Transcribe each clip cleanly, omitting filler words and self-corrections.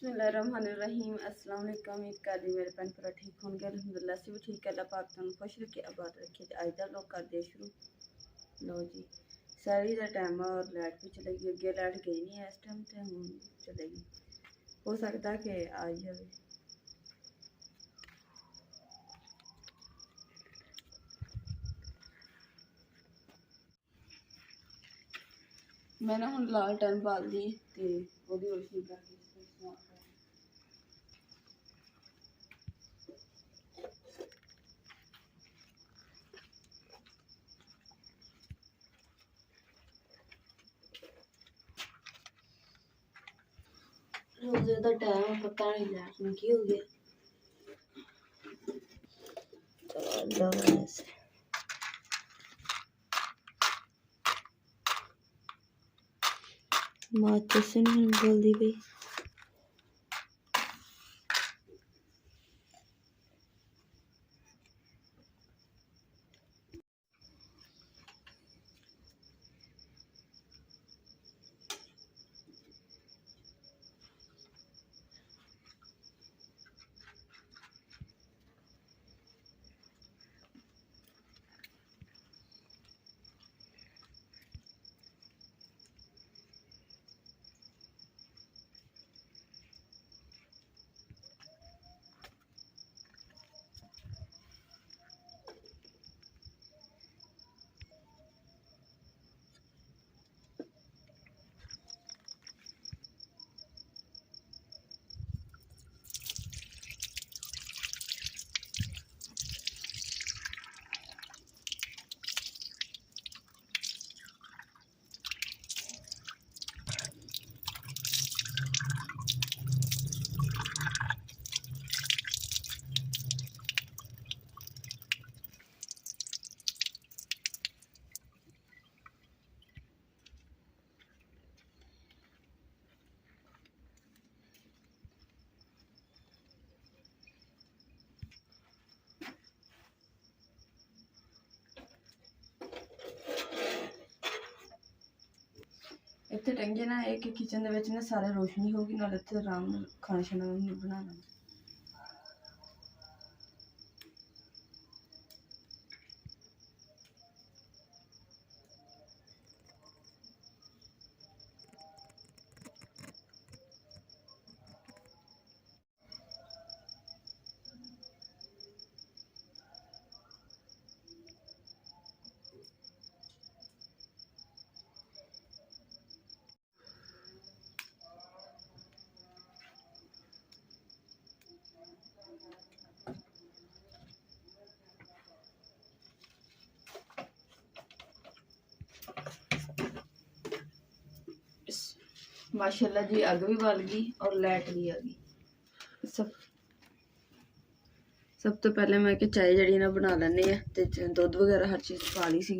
बिस्मिल्लाहिर्रहमानिर्रहीम। अस्सलाम वालेकुम। उम्मीद करदी मेरे भैन भरा ठीक होंगे। अल्हम्दुलिल्लाह से भी ठीक है। अल्लाह पाक तुहानू खुश रखे, आबाद रखे। अज दा लोग करदे शुरू। लो जी, सारी दा टाइम और लाइट भी चले गई। अगे लाइट गई नहीं है इस टाइम, तो हुण चलेगी। हो सकता कि आ जाए। मैंने हुण लाल टन बाल दी ते ओहदी रोशनी करके रोजे का टाइम पता नहीं लाइट में की हो गया। माचिस नहीं बोलती पई। इतने टंगे ना एक किचन के सारे रोशनी होगी, नाले इतने आराम खाना शाना बनाना। माशाल्लाह जी, अग भी बल गई और लाइट भी आ गई। सब तो पहले मैं कि चाय जड़ी ना बना लैने आ, ते दुध वगैरह हर चीज़ पा ली सी।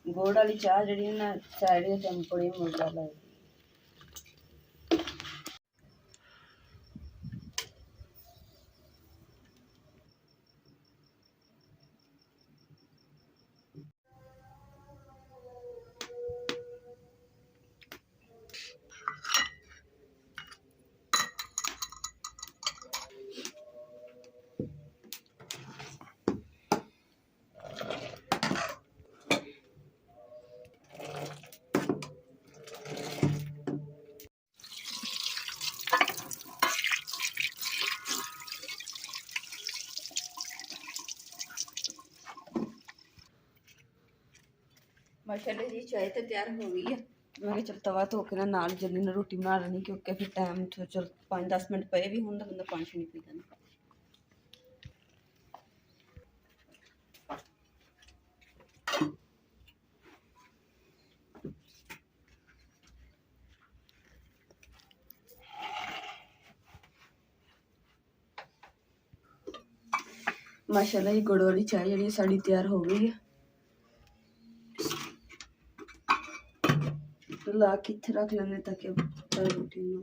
गुड़ वाली चाह जड़ी ना साइड ते बड़ी मजा लगदी। माशाल्लाह जी, चाय तो तैयार हो गई है। मैं चल तवा धो के नाल जल्दी ना रोटी बना लेनी, क्योंकि फिर टाइम तो चल 5-10 मिनट पे भी होंगे, बंदा पानी शानी पी लैंदा। माशाल्लाह जी, गुड़ वाली चाय जी साड़ी तैयार हो गई है। ला के इत्थे रख लेने ताकि रोटी ना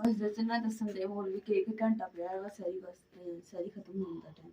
बस दसना दसन दे होर भी केक घंटा पिया है सारी बस सारी खत्म होने का टाइम।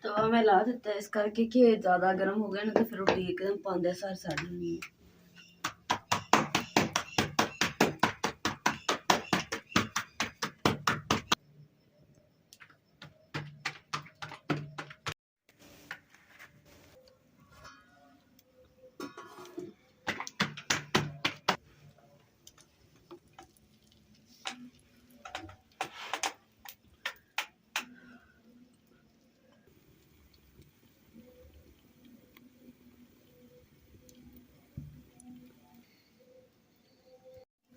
तो मैं ला दिता इस करके कि ज़्यादा गर्म हो गया ना तो फिर रोटी एकदम पाँदे सार सड़ जानी है।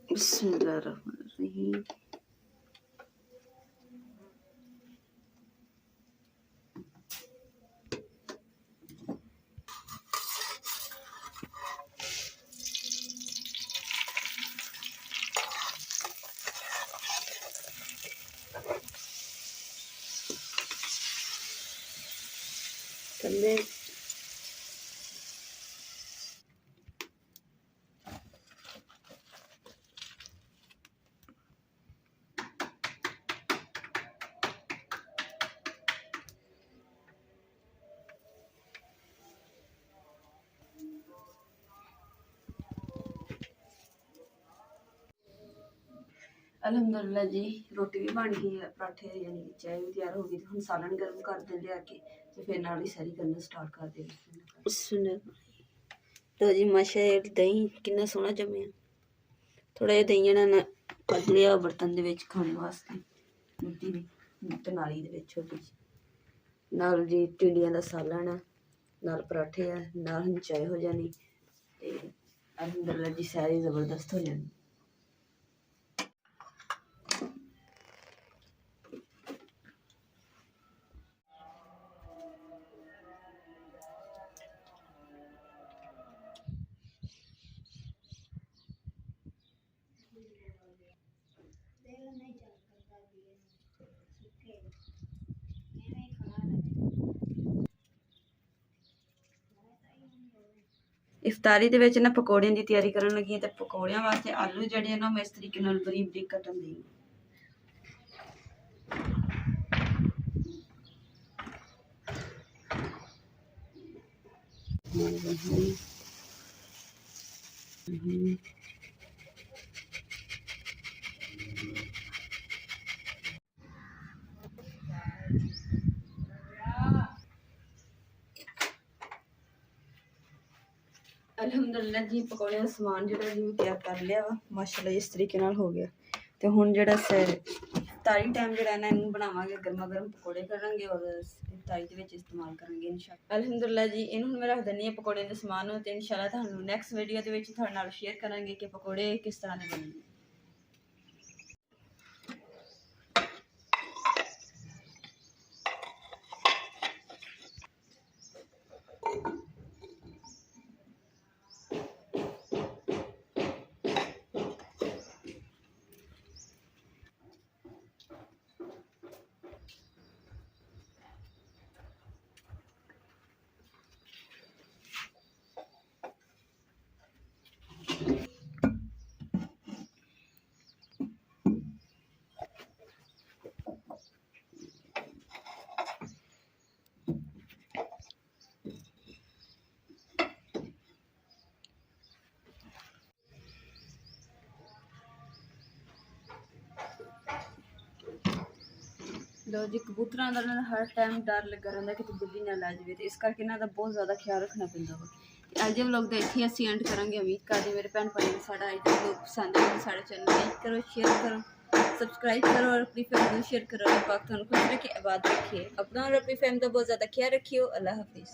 बिस्मिल्लाहिर्रहमानिर्रहीम। थल्ले अल्हम्दुलिल्लाह जी रोटी भी बन गई है, पराठे यानी कि चाय भी तैयार हो गई। हम सालन गर्म कर दें लिया के तो फिर नाल ही सारी करना स्टार्ट कर देंगे। तो जी माशा दही कितना सोहना जमे, थोड़ा जिहा दही ना कद लिया बर्तन दे विच खाने वास्ते मिट्टी दी नाली दे विच छोटी जी। नाल जी टिंडियां दा सालन है, नाल पराठे है, नाल चाय हो जानी ते अल्हम्दुलिल्लाह जी सारी जबरदस्त हो जानी। इफ्तारी ਦੇ ਵਿੱਚ ਨਾ ਪਕੌੜਿਆਂ ਦੀ ਤਿਆਰੀ ਕਰਨ ਲੱਗੀ ਹਾਂ ਤੇ ਪਕੌੜਿਆਂ ਵਾਸਤੇ ਆਲੂ ਜਿਹੜੇ ਨਾ ਮੈਂ ਇਸ ਤਰੀਕੇ ਨਾਲ ਬਰੀਕ ਬਰੀਕ ਕੱਟਣ ਦੀ। अल्हम्दुलिल्लाह जी पकौड़े का समान जो जी तैयार कर लिया वा माशाल्लाह इस तरीके नाल हो गया। तो हुण जो इफ्तारी टाइम जो ना इन्हूं बनावांगे, गर्मा गर्म पकौड़े करांगे और इफ्तारी दे विच इस्तेमाल करांगे इंशाअल्लाह। अल्हम्दुलिल्लाह जी इन्हूं मैं रख दिंदी हां पकौड़े दे समान ते इंशाअल्लाह तुहानूं नैक्सट वीडियो दे विच तुहाडे नाल शेयर करांगे कि पकौड़े किस तरह दे बने। लो जी कबूतरां दा ना हर टाइम डर लगा रहिंदा कि बिल्ली ना लै जाए, तो इस करके इन्हां दा बहुत ज़्यादा ख्याल रखना पैंदा वा। अज दे व्लॉग दा इत्थे असीं एंड करांगे। उम्मीद करदे मेरे भैन भाई साढ़ा अज दा व्लॉग पसंद आया। साढ़े चैनल लाइक करो, शेयर करो, सब्सक्राइब करो और अपनी फैमिली शेयर करो। पाक खुश रखिए, आबाद रखिए अपना और अपनी फैमिली का बहुत ज़्यादा ख्याल रखियो। अल्लाह हाफिज़।